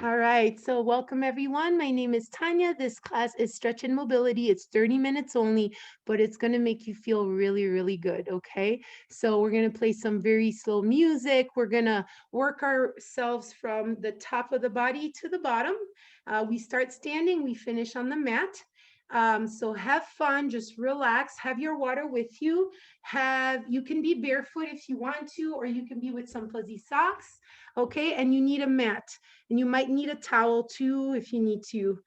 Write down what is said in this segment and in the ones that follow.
All right, so welcome everyone. My name is Tanya. This class is Stretch and Mobility. It's 30 minutes only, but it's going to make you feel really, really good, okay? So we're going to play some very slow music. We're going to work ourselves from the top of the body to the bottom. We start standing, we finish on the mat. So have fun, just relax, have your water with you. You can be barefoot if you want to, or you can be with some fuzzy socks, okay? And you need a mat. And you might need a towel too if you need to,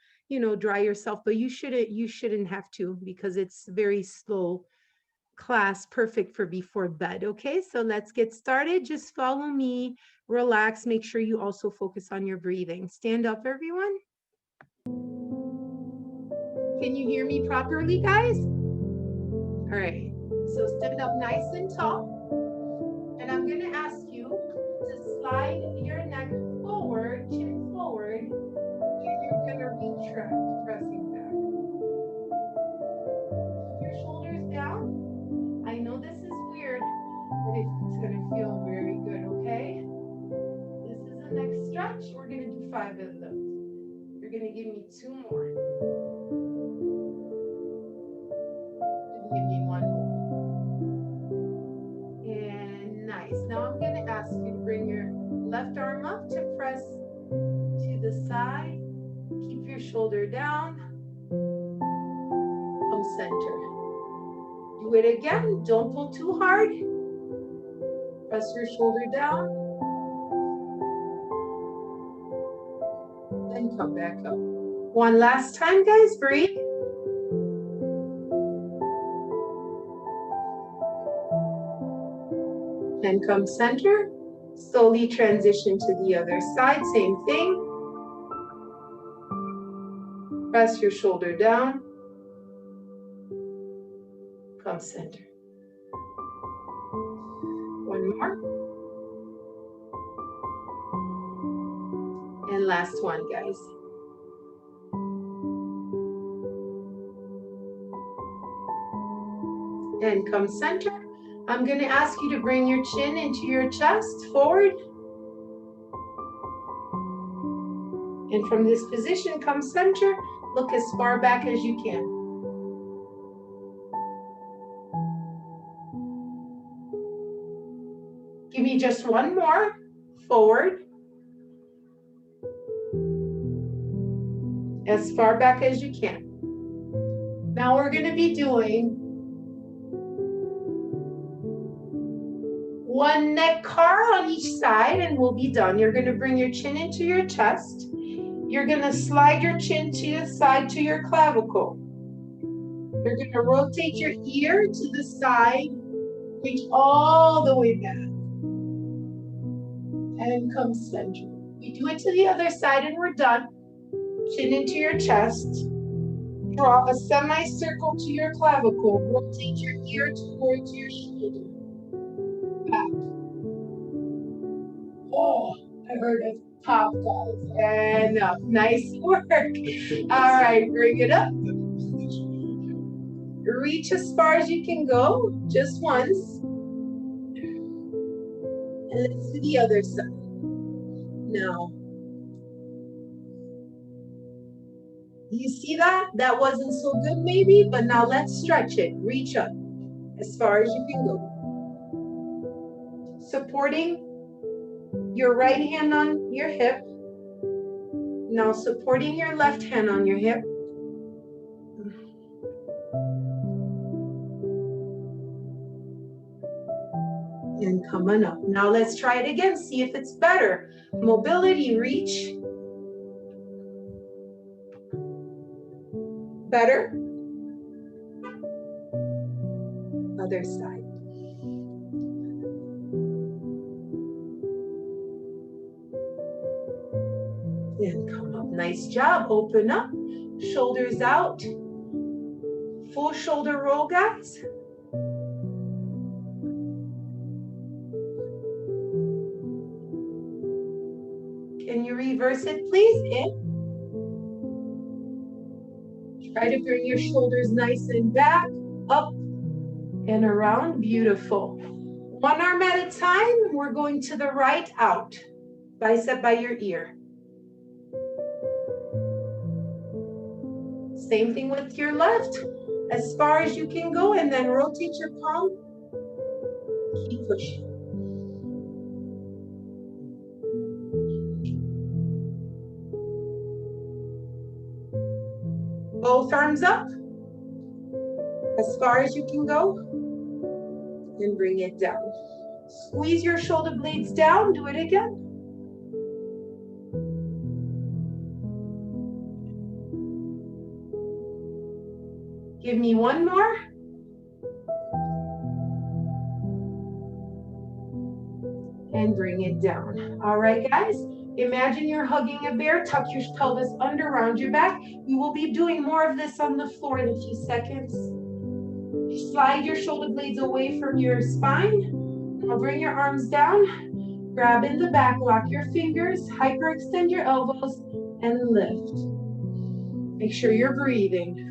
dry yourself, but you shouldn't have to because it's very slow class, perfect for before bed. Okay, so let's get started. Just follow me, relax, make sure you also focus on your breathing. Stand up, everyone. Can you hear me properly, guys? All right, so stand up nice and tall. And I'm gonna ask you to slide your neck forward, chin forward. You're gonna retract, pressing back. Keep your shoulders down. I know this is weird, but it's gonna feel very good, okay? This is the next stretch. We're gonna do 5 of those. You're gonna give me 2 more. Give me 1 more. And nice. Now I'm gonna ask you to bring your left arm up to press to the side. Keep your shoulder down. Come center. Do it again. Don't pull too hard. Press your shoulder down. And come back up. One last time, guys. Breathe. And come center. Slowly transition to the other side. Same thing. Press your shoulder down. Come center. 1 more. And last one, guys. And come center. I'm going to ask you to bring your chin into your chest, forward. And from this position, come center. Look as far back as you can. Give me just 1 more, forward. As far back as you can. Now we're going to be doing 1 neck car on each side and we'll be done. You're going to bring your chin into your chest. You're going to slide your chin to the side to your clavicle. You're going to rotate your ear to the side, reach all the way back. And come center. We do it to the other side and we're done. Chin into your chest. Draw a semicircle to your clavicle. Rotate your ear towards your shoulder. Back. Oh, I heard a pop, guys. And up. Nice work. All right, bring it up. Reach as far as you can go, just once. And let's do the other side. Now, you see that? That wasn't so good maybe, but now let's stretch it. Reach up as far as you can go. Supporting your right hand on your hip. Now supporting your left hand on your hip. And come on up. Now let's try it again, see if it's better. Mobility, reach. Better. Other side. And come up. Nice job. Open up. Shoulders out. Full shoulder roll, guys. Can you reverse it, please? In. Try to bring your shoulders nice and back, up and around. Beautiful. 1 arm at a time. We're going to the right, out. Bicep by your ear. Same thing with your left. As far as you can go, and then rotate your palm. Keep pushing. Both arms up. As far as you can go. And bring it down. Squeeze your shoulder blades down. Do it again. Give me one more. And bring it down. All right, guys. Imagine you're hugging a bear. Tuck your pelvis under around your back. We will be doing more of this on the floor in a few seconds. Slide your shoulder blades away from your spine. Now bring your arms down. Grab in the back. Lock your fingers. Hyperextend your elbows and lift. Make sure you're breathing.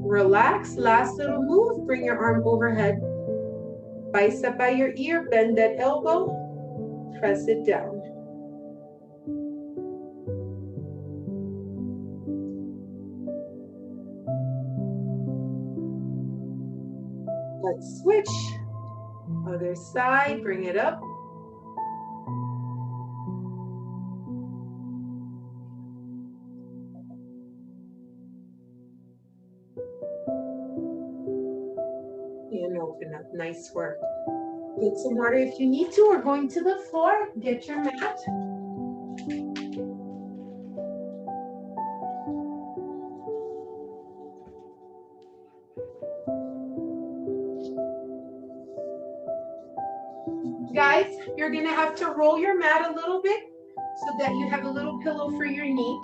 Relax, last little move, bring your arm overhead. Bicep by your ear, bend that elbow, press it down. Let's switch. Other side, bring it up. And open up, nice work. Get some water if you need to, or going to the floor, get your mat. Guys, you're gonna have to roll your mat a little bit so that you have a little pillow for your knee.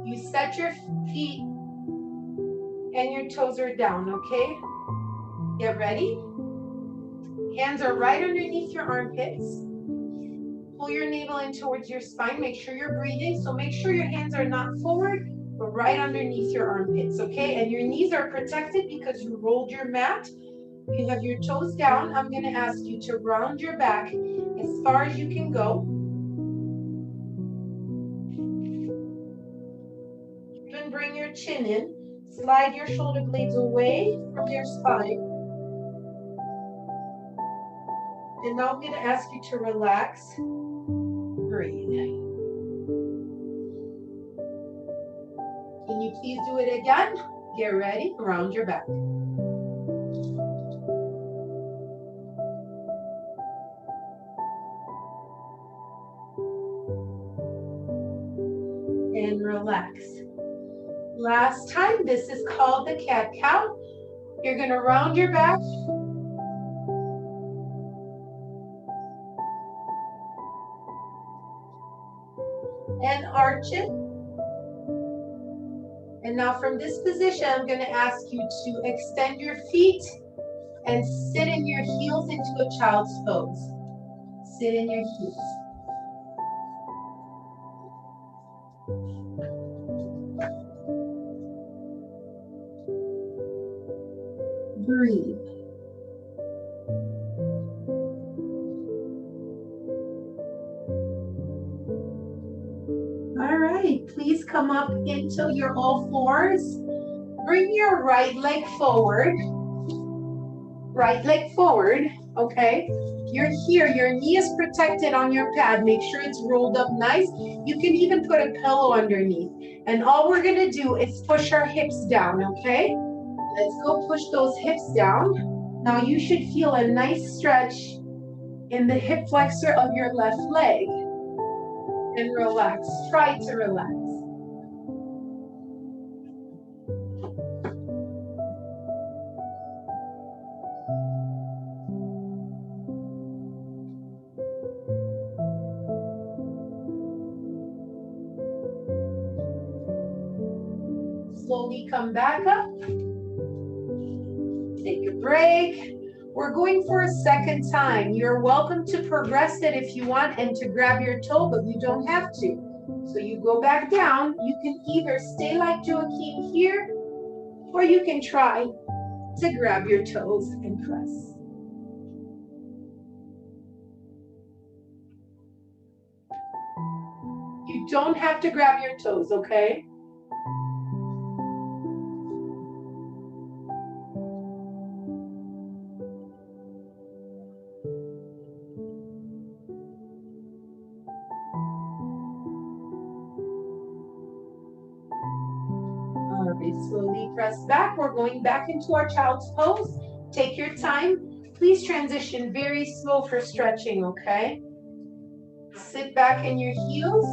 You set your feet and your toes are down, okay? Get ready. Hands are right underneath your armpits. Pull your navel in towards your spine. Make sure you're breathing. So make sure your hands are not forward, but right underneath your armpits, okay? And your knees are protected because you rolled your mat. You have your toes down. I'm gonna ask you to round your back as far as you can go. Then bring your chin in. Slide your shoulder blades away from your spine. And now I'm gonna ask you to relax. Breathe. Can you please do it again? Get ready, round your back. And relax. Last time, this is called the cat-cow. You're gonna round your back. And arch it. And now from this position, I'm gonna ask you to extend your feet and sit in your heels into a child's pose. Sit in your heels. Breathe. All right, please come up until you're all fours. Bring your right leg forward. Right leg forward, okay? You're here, your knee is protected on your pad. Make sure it's rolled up nice. You can even put a pillow underneath. And all we're gonna do is push our hips down, okay? Let's go push those hips down. Now you should feel a nice stretch in the hip flexor of your left leg. And relax, try to relax. Slowly come back up. Take a break. We're going for a second time. You're welcome to progress it if you want and to grab your toe, but you don't have to. So you go back down. You can either stay like Joaquin here, or you can try to grab your toes and press. You don't have to grab your toes, okay? All right, slowly press back. We're going back into our child's pose. Take your time. Please transition very slow for stretching, okay? Sit back in your heels.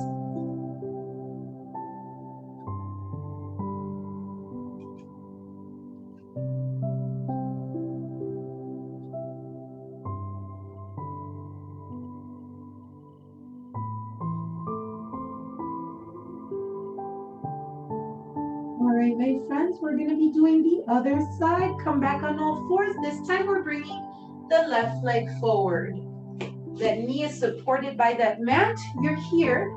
All right, my friends, we're going to be doing the other side. Come back on all fours. This time we're bringing the left leg forward. That knee is supported by that mat. You're here.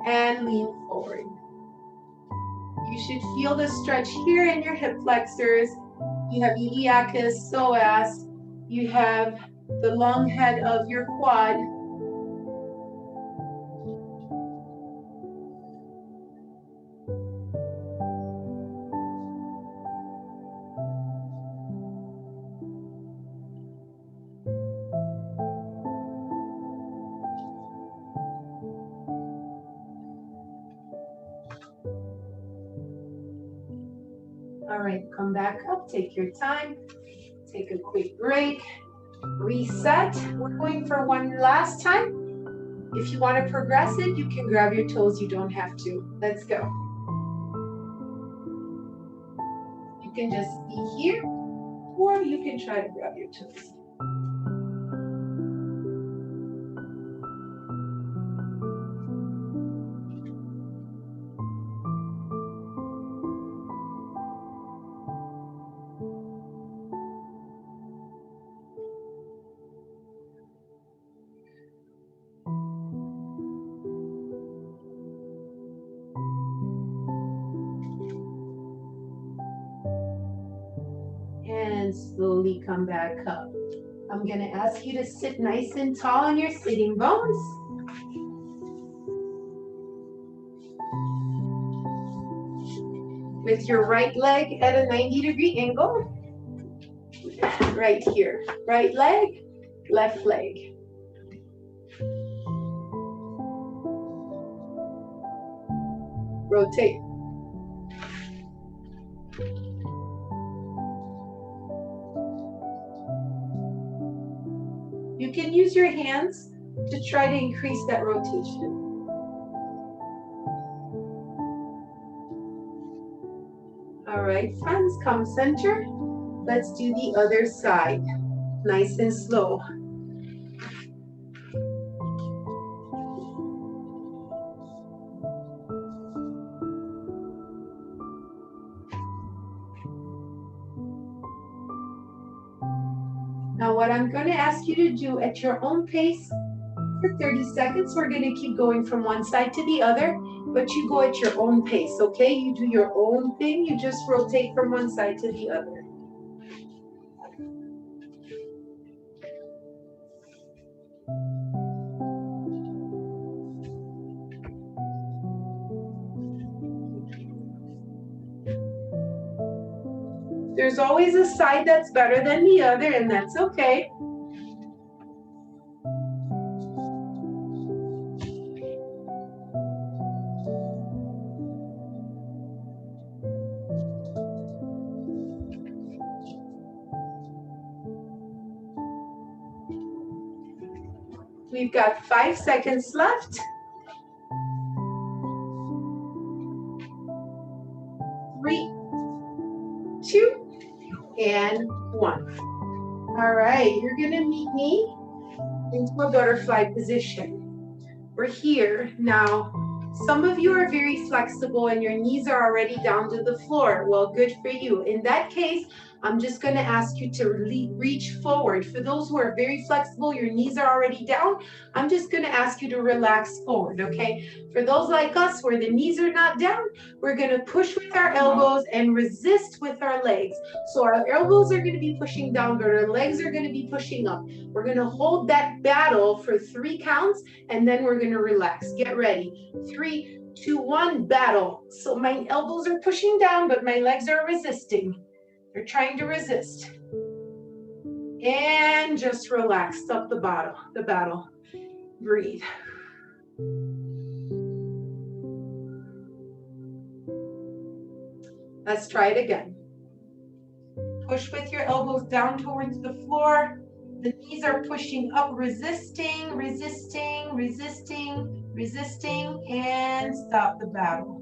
And lean forward. You should feel the stretch here in your hip flexors. You have iliacus, psoas. You have the long head of your quad. All right, come back up, take your time, take a quick break, reset. We're going for one last time. If you want to progress it, you can grab your toes, you don't have to. Let's go. You can just be here, or you can try to grab your toes. And slowly come back up. I'm going to ask you to sit nice and tall on your sitting bones. With your right leg at a 90-degree angle. Right here. Right leg, left leg. Rotate. You can use your hands to try to increase that rotation. All right, friends, come center. Let's do the other side. Nice and slow. Now what I'm going to ask you to do at your own pace for 30 seconds, we're going to keep going from one side to the other, but you go at your own pace, okay? You do your own thing, you just rotate from one side to the other. There's always a side that's better than the other, and that's okay. We've got 5 seconds left. 3, 2, and 1. All right, you're gonna meet me into a butterfly position. We're here. Now, some of you are very flexible and your knees are already down to the floor. Well, good for you. In that case, I'm just going to ask you to reach forward. For those who are very flexible, your knees are already down, I'm just going to ask you to relax forward, okay? For those like us where the knees are not down, we're going to push with our elbows and resist with our legs. So our elbows are going to be pushing down, but our legs are going to be pushing up. We're going to hold that battle for 3 counts, and then we're going to relax. Get ready. 3, 2, 1, battle. So my elbows are pushing down, but my legs are resisting. They're trying to resist. And just relax. Stop the battle. Breathe. Let's try it again. Push with your elbows down towards the floor. The knees are pushing up, resisting, resisting, resisting, resisting, and stop the battle.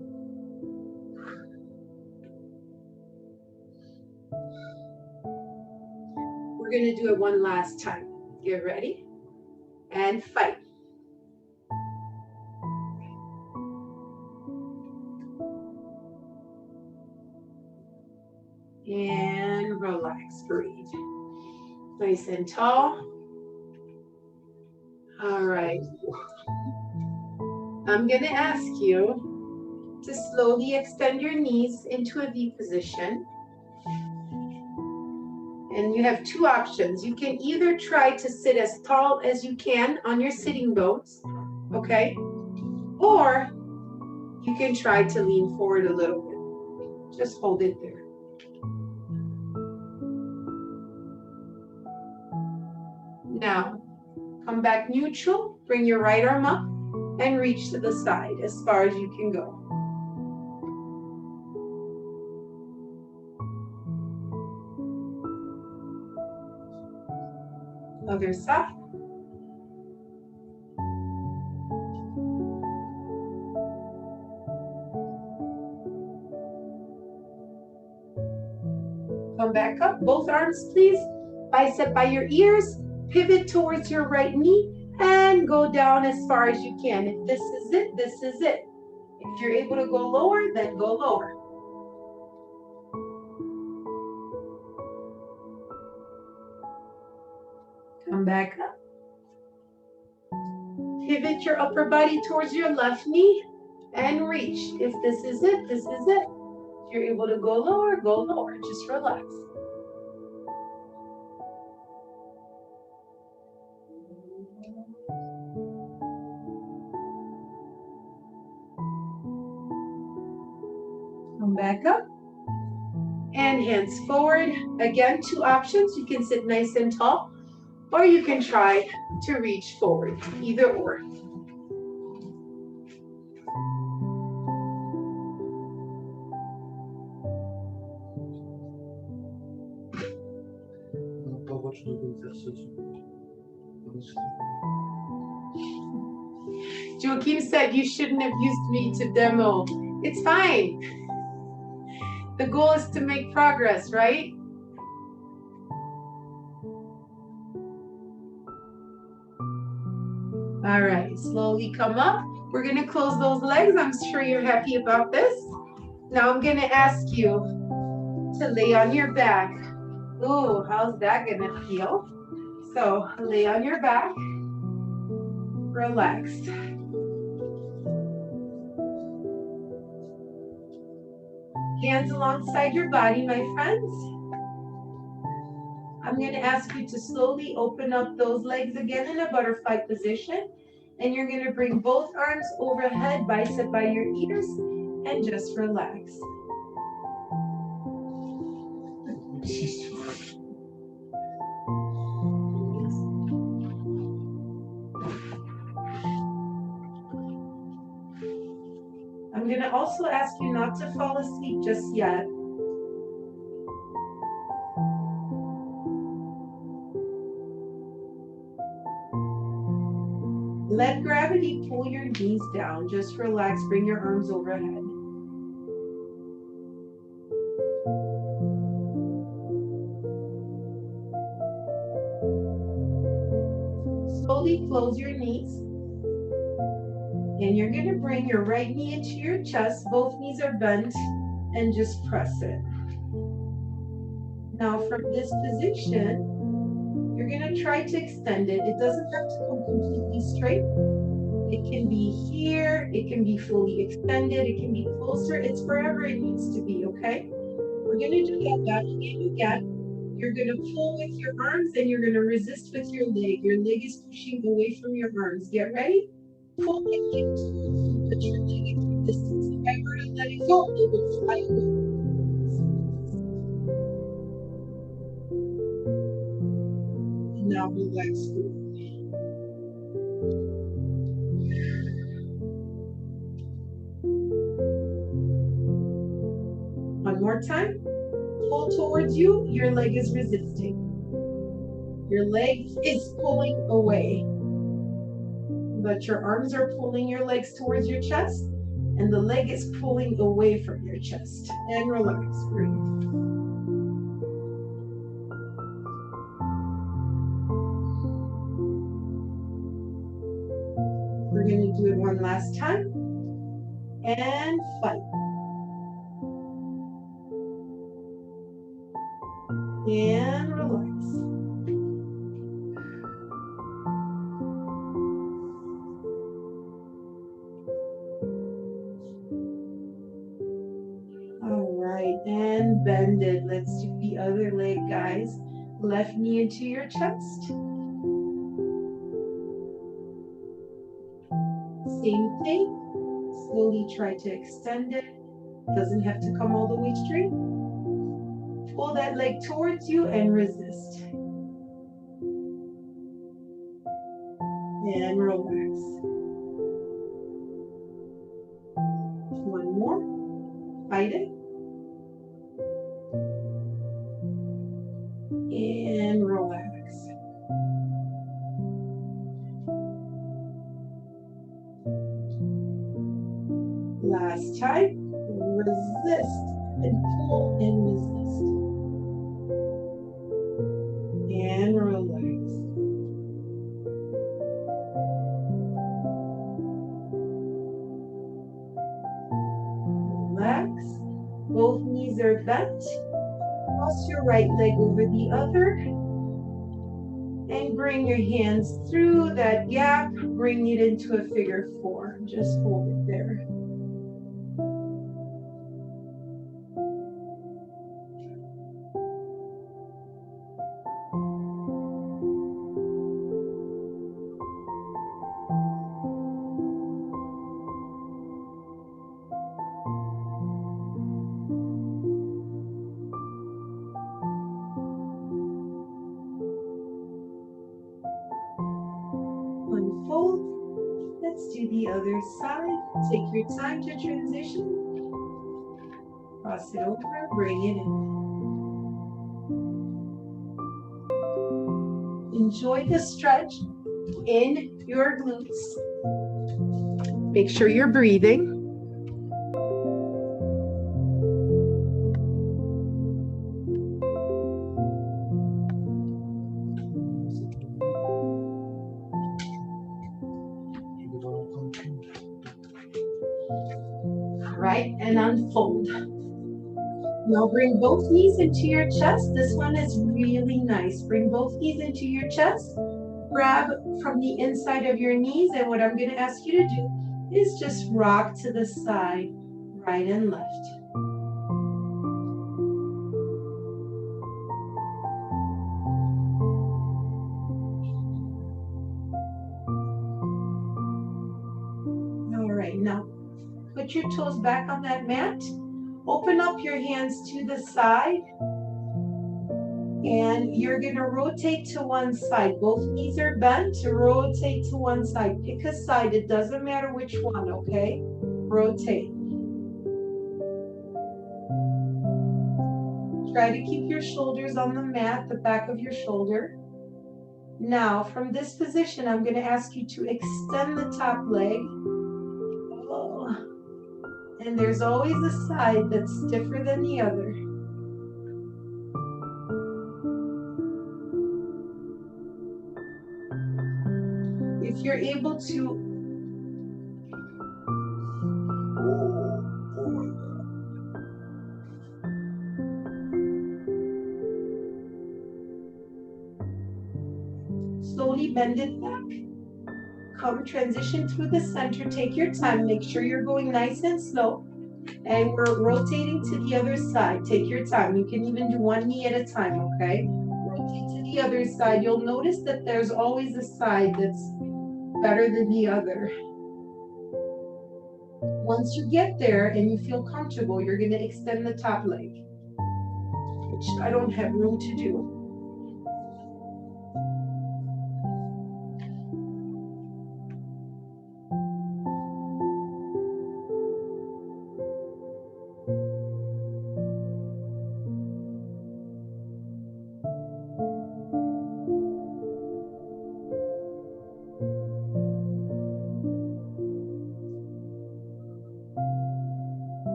We're going to do it one last time. Get ready and fight. And relax, breathe. Nice and tall. All right. I'm going to ask you to slowly extend your knees into a V position. And you have 2 options. You can either try to sit as tall as you can on your sitting bones, okay? Or you can try to lean forward a little bit. Just hold it there. Now, come back neutral, bring your right arm up, and reach to the side as far as you can go. Other side. Come back up, both arms please. Bicep by your ears, pivot towards your right knee, and go down as far as you can. If this is it, this is it. If you're able to go lower, then go lower. Come back up. Pivot your upper body towards your left knee and reach. If this is it, this is it. If you're able to go lower, go lower. Just relax. Come back up. And hands forward. Again, 2 options. You can sit nice and tall, or you can try to reach forward. Either or. Joaquim said you shouldn't have used me to demo. It's fine. The goal is to make progress, right? All right, slowly come up. We're gonna close those legs. I'm sure you're happy about this. Now I'm gonna ask you to lay on your back. Ooh, how's that gonna feel? So lay on your back, relax. Hands alongside your body, my friends. I'm going to ask you to slowly open up those legs again in a butterfly position. And you're going to bring both arms overhead, bicep by your ears, and just relax. I'm going to also ask you not to fall asleep just yet. Let gravity pull your knees down. Just relax, bring your arms overhead. Slowly close your knees. And you're going to bring your right knee into your chest. Both knees are bent, and just press it. Now from this position, you're going to try to extend it. It doesn't have to come completely straight. It can be here, it can be fully extended, it can be closer. It's wherever it needs to be, okay? We're going to do that back again. You're going to pull with your arms and you're going to resist with your leg. Your leg is pushing away from your arms. Get ready? Pull it in, but your leg is resisting. If I were to let it go, it would fly away. And now relax through. One more time. Pull towards you, your leg is resisting. Your leg is pulling away. But your arms are pulling your legs towards your chest, and the leg is pulling away from your chest. And relax, breathe. We're going to do it one last time. And fight. And relax. All right, and bend it. Let's do the other leg, guys. Left knee into your chest. Same thing. Slowly try to extend it. Doesn't have to come all the way straight. Pull that leg towards you and resist. And relax. One more. Fight it. And relax. Last time. Resist and pull and resist. And relax. Relax. Both knees are bent. Cross your right leg over the other. And bring your hands through that gap. Bring it into a figure four. Just hold it there. Unfold. Let's do the other side. Take your time to transition. Cross it over, bring it in. Enjoy the stretch in your glutes. Make sure you're breathing. Right, and unfold. Now bring both knees into your chest. This one is really nice. Bring both knees into your chest. Grab from the inside of your knees, and what I'm going to ask you to do is just rock to the side, right and left. All right, now put your toes back on that mat. Open up your hands to the side. And you're going to rotate to one side. Both knees are bent. Rotate to one side. Pick a side. It doesn't matter which one, okay? Rotate. Try to keep your shoulders on the mat, the back of your shoulder. Now, from this position, I'm going to ask you to extend the top leg. And there's always a side that's stiffer than the other. If you're able to Come transition through the center. Take your time. Make sure you're going nice and slow. And we're rotating to the other side. Take your time. You can even do one knee at a time, okay? Rotate to the other side. You'll notice that there's always a side that's better than the other. Once you get there and you feel comfortable, you're going to extend the top leg, which I don't have room to do.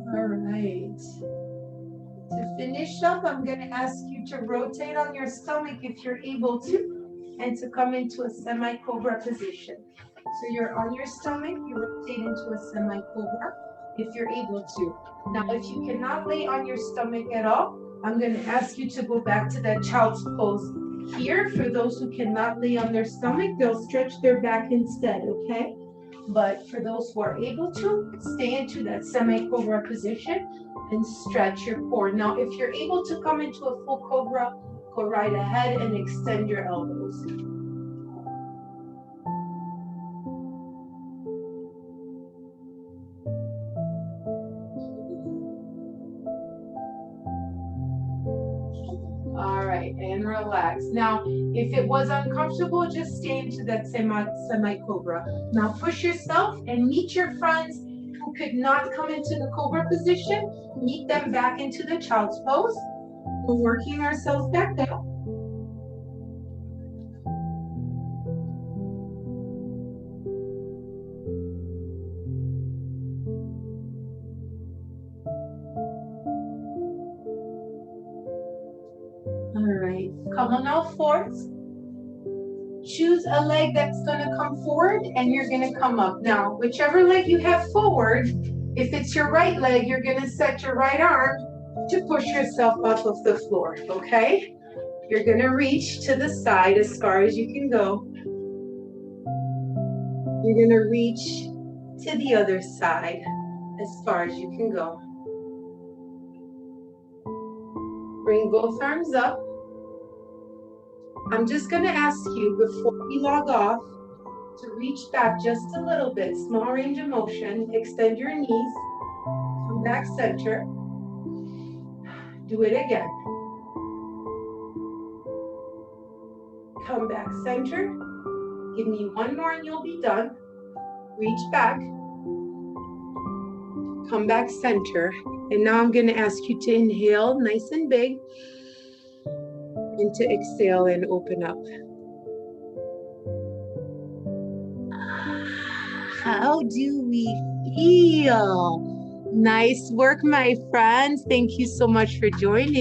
All right. To finish up, I'm going to ask you to rotate on your stomach if you're able to, and to come into a semi-cobra position. So you're on your stomach, you rotate into a semi-cobra if you're able to. Now, if you cannot lay on your stomach at all, I'm going to ask you to go back to that child's pose. Here, for those who cannot lay on their stomach, they'll stretch their back instead, okay? But for those who are able to, stay into that semi-cobra position and stretch your core. Now, if you're able to come into a full cobra, go right ahead and extend your elbows. All right, and relax. Now, if it was uncomfortable, just stay into that semi-cobra. Now, push yourself and meet your friends who could not come into the cobra position. Meet them back into the child's pose. We're working ourselves back up. All right, come on all fours. Choose a leg that's gonna come forward and you're gonna come up. Now, whichever leg you have forward, if it's your right leg, you're gonna set your right arm to push yourself off of the floor, okay? You're gonna reach to the side as far as you can go. You're gonna reach to the other side as far as you can go. Bring both arms up. I'm just gonna ask you before we log off to reach back just a little bit, small range of motion, extend your knees, come back center, do it again. Come back center, give me one more and you'll be done. Reach back, come back center, and now I'm gonna ask you to inhale nice and big, and to exhale and open up. How do we feel? Nice work, my friends. Thank you so much for joining.